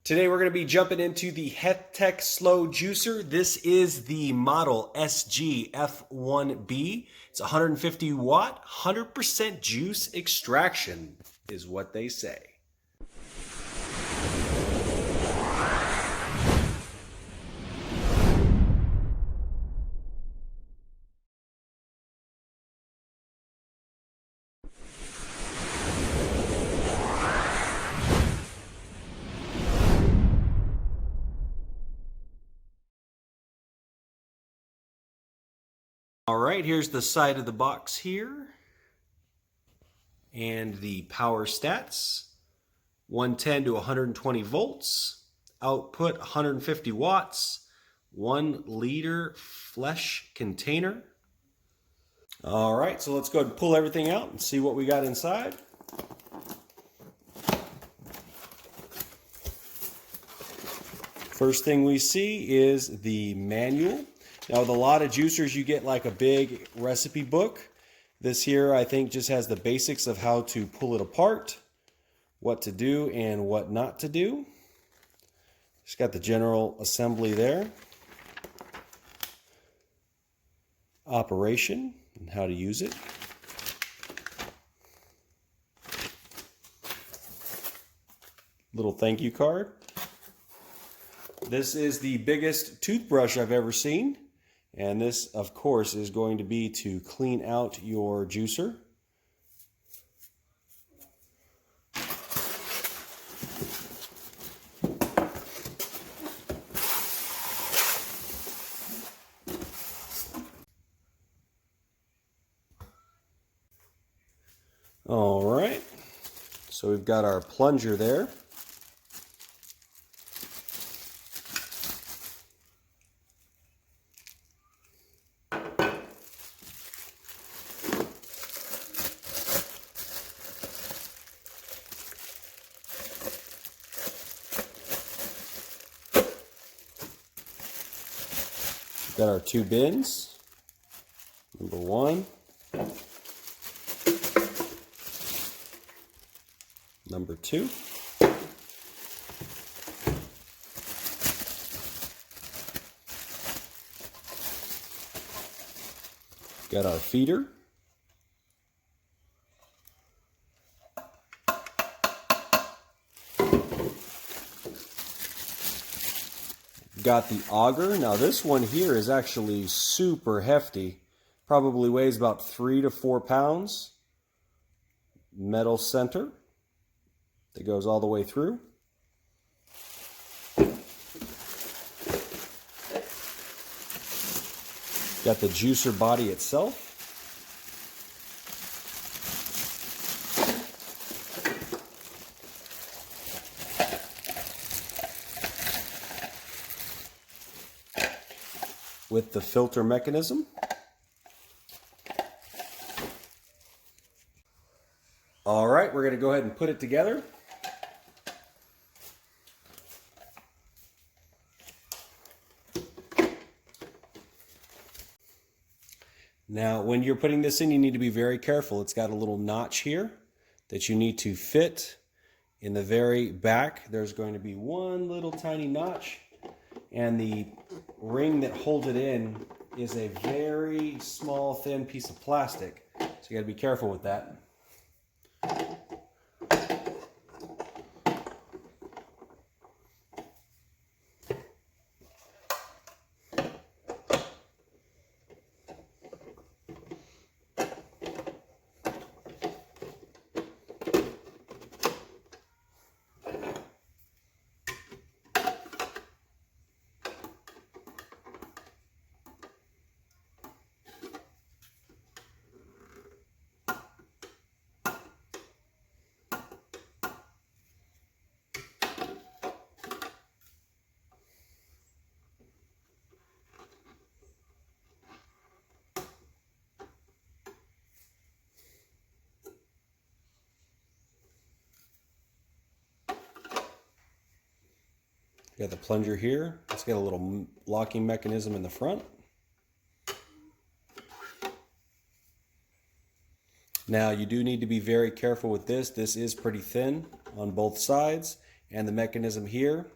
Today we're going to be jumping into the Hethtec Slow Juicer. This is the model SG-F1B. It's 150 watt, 100% juice extraction is what they say. All right, here's the side of the box here. And the power stats, 110 to 120 volts, output 150 watts, 1 liter flesh container. All right, so let's go ahead and pull everything out and see what we got inside. First thing we see is the manual. Now with a lot of juicers you get like a big recipe book. This here I think just has the basics of how to pull it apart, what to do and what not to do. Just got the general assembly there. Operation and how to use it. Little thank you card. This is the biggest toothbrush I've ever seen. And this, of course, is going to be to clean out your juicer. All right, so we've got our plunger there. Got our 2 bins. Number 1. Number 2. Got our feeder. Got the auger. Now this one here is actually super hefty. Probably weighs about 3 to 4 pounds. Metal center that goes all the way through. Got the juicer body itself. With the filter mechanism. All right, we're going to go ahead and put it together. Now, when you're putting this in, you need to be very careful. It's got a little notch here that you need to fit in the very back. There's going to be one little tiny notch, and the ring that holds it in is a very small, thin piece of plastic. So you got to be careful with that. Got the plunger here. It's got a little locking mechanism in the front. Now you do need to be very careful with this. This is pretty thin on both sides, and the mechanism here